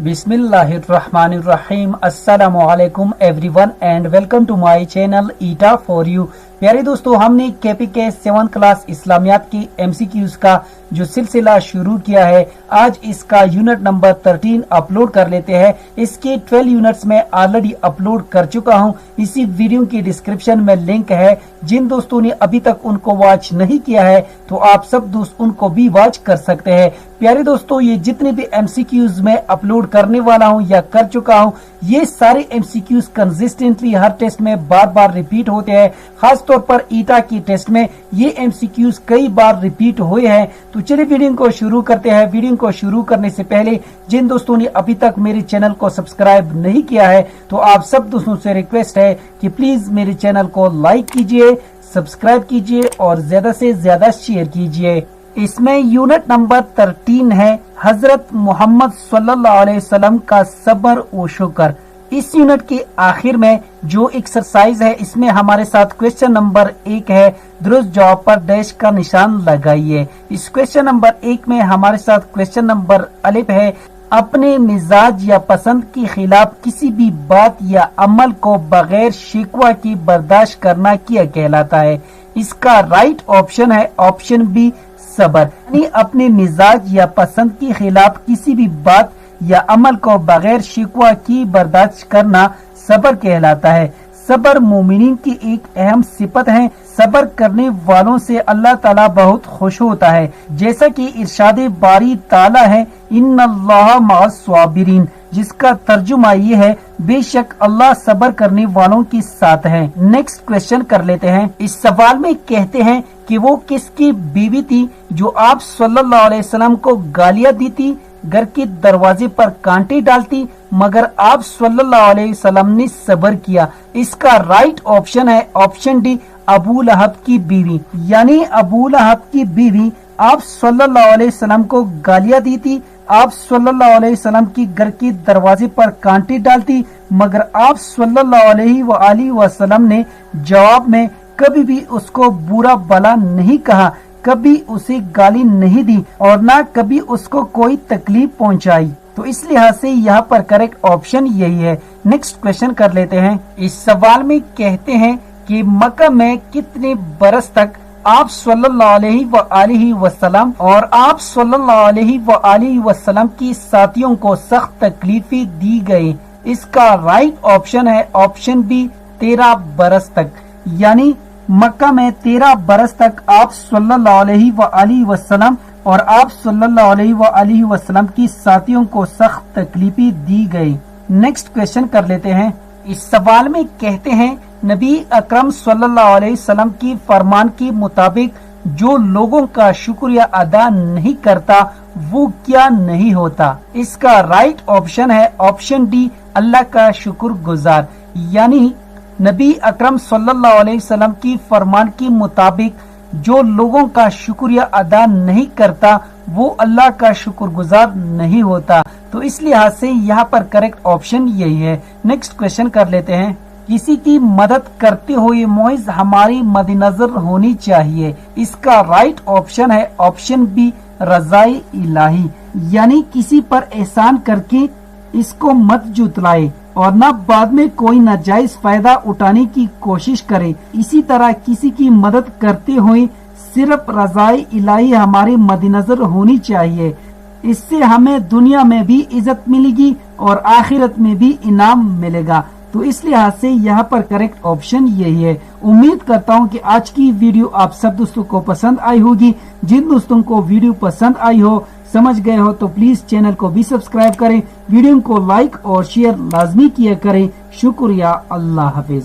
बिस्मिल्लाहिर्रहमानिर्रहीम। अस्सलामुअलैकुम everyone and welcome to my channel ईटा फॉर यू। प्यारे दोस्तों, हमने केपीके 7 क्लास इस्लामियात की एमसीक्यूज का जो सिलसिला शुरू किया है, आज इसका यूनिट नंबर 13 अपलोड कर लेते हैं। इसके 12 यूनिट्स में ऑलरेडी अपलोड कर चुका हूं। इसी वीडियो की डिस्क्रिप्शन में लिंक है। जिन दोस्तों ने अभी तक उनको वॉच नहीं किया है तो आप सब दोस्त उनको भी वॉच कर सकते हैं। प्यारे दोस्तों, ये जितने भी एमसीक्यूज में अपलोड करने वाला हूं या कर चुका हूं, ये सारे एमसीक्यूज कंसिस्टेंटली हर टेस्ट में बार बार रिपीट होते हैं। खास तौर पर ईटा की टेस्ट में ये एमसीक्यूज कई बार रिपीट हुए हैं। तो चलिए वीडियो को शुरू करते हैं। वीडियो को शुरू करने से पहले जिन दोस्तों ने अभी तक मेरे चैनल को सब्सक्राइब नहीं किया है तो आप सब दोस्तों से रिक्वेस्ट है कि प्लीज मेरे चैनल को लाइक कीजिए, सब्सक्राइब कीजिए और ज्यादा से ज्यादा शेयर कीजिए। इसमें यूनिट नंबर 13 है हजरत मोहम्मद सल्लल्लाहु अलैहि वसल्लम का सब्र व शुक्र। इस यूनिट के आखिर में जो एक्सरसाइज है, इसमें हमारे साथ क्वेश्चन नंबर 1 है, दुरुस्त जवाब पर डैश का निशान लगाइए। इस क्वेश्चन नंबर 1 में हमारे साथ क्वेश्चन नंबर अलिफ है, अपने मिजाज या पसंद के खिलाफ किसी भी बात या अमल को बगैर शिकवा की बर्दाश्त करना क्या कहलाता है। इसका राइट ऑप्शन है ऑप्शन बी सब्र। यानी अपने मिजाज या पसंद के खिलाफ किसी भी बात या अमल को बगैर शिकवा की बर्दाश्त करना सब्र कहलाता है। सब्र मोमिनीन की एक अहम सिफत है। सब्र करने वालों से अल्लाह ताला बहुत खुश होता है। जैसा कि इरशाद बारी ताला है, इन्नल्लाह मअस साबिरीन, जिसका तर्जुमा ये है, बेशक अल्लाह सब्र करने वालों के साथ है। नेक्स्ट क्वेश्चन कर लेते हैं। इस सवाल में कहते हैं कि वो किसकी बीवी थी जो आप सल्लल्लाहु अलैहि वसल्लम को गालियां दी थी, घर के दरवाजे पर कांटे डालती, मगर आप सल्लल्लाहु अलैहि वसल्लम ने सब्र किया। इसका राइट ऑप्शन है ऑप्शन डी अबू लहब की बीवी। यानी अबू लहब की बीवी आप सल्लल्लाहु अलैहि वसल्लम को गालियां दी थी, आप सल्लल्लाहु अलैहि वसल्लम की घर के दरवाजे पर कांटे डालती, मगर आप सल्लल्लाहु अलैहि वसल्लम ने जवाब में कभी भी उसको बुरा भला नहीं कहा, कभी उसे गाली नहीं दी और ना कभी उसको कोई तकलीफ पहुंचाई। तो इस लिहाज से यहाँ पर करेक्ट ऑप्शन यही है। नेक्स्ट क्वेश्चन कर लेते हैं। इस सवाल में कहते हैं कि मक्का में कितने बरस तक आप सल्लल्लाहु अलैहि वसल्लम और आप सल्लल्लाहु अलैहि वसल्लम की साथियों को सख्त तकलीफें दी गई। इसका राइट ऑप्शन है ऑप्शन बी 13 बरस तक। यानी मक्का में 13 बरस तक आप सल्लल्लाहु अलैहि वसल्लम और आप सल्लल्लाहु अलैहि वसल्लम की साथियों को सख्त तकलीफें दी गई। नेक्स्ट क्वेश्चन कर लेते हैं। इस सवाल में कहते हैं, नबी अकरम सल्लल्लाहु अलैहि वसल्लम की फरमान के मुताबिक जो लोगों का शुक्रिया अदा नहीं करता वो क्या नहीं होता। इसका राइट ऑप्शन है ऑप्शन डी अल्लाह का शुक्रगुजार। यानी नबी अकरम सल्लल्लाहु अलैहि वसल्लम की फरमान के मुताबिक जो लोगों का शुक्रिया अदा नहीं करता वो अल्लाह का शुक्रगुजार नहीं होता। तो इस लिहाज से यहाँ पर करेक्ट ऑप्शन यही है। नेक्स्ट क्वेश्चन कर लेते हैं। किसी की मदद करते हुए मौइज़ हमारी मद्देनजर होनी चाहिए। इसका राइट ऑप्शन है ऑप्शन बी रज़ाए इलाही। यानी किसी पर एहसान करके इसको मत जुतलाए और न बाद में कोई नाजायज फायदा उठाने की कोशिश करे। इसी तरह किसी की मदद करते हुए सिर्फ रज़ाए इलाही हमारे मद्देनजर होनी चाहिए। इससे हमें दुनिया में भी इज्जत मिलेगी और आखिरत में भी इनाम मिलेगा। तो इस लिहाज से यहाँ पर करेक्ट ऑप्शन यही है। उम्मीद करता हूँ कि आज की वीडियो आप सब दोस्तों को पसंद आई होगी। जिन दोस्तों को वीडियो पसंद आई हो, समझ गए हो, तो प्लीज चैनल को भी सब्सक्राइब करें, वीडियो को लाइक और शेयर लाजमी किया करें। शुक्रिया। अल्लाह हाफिज।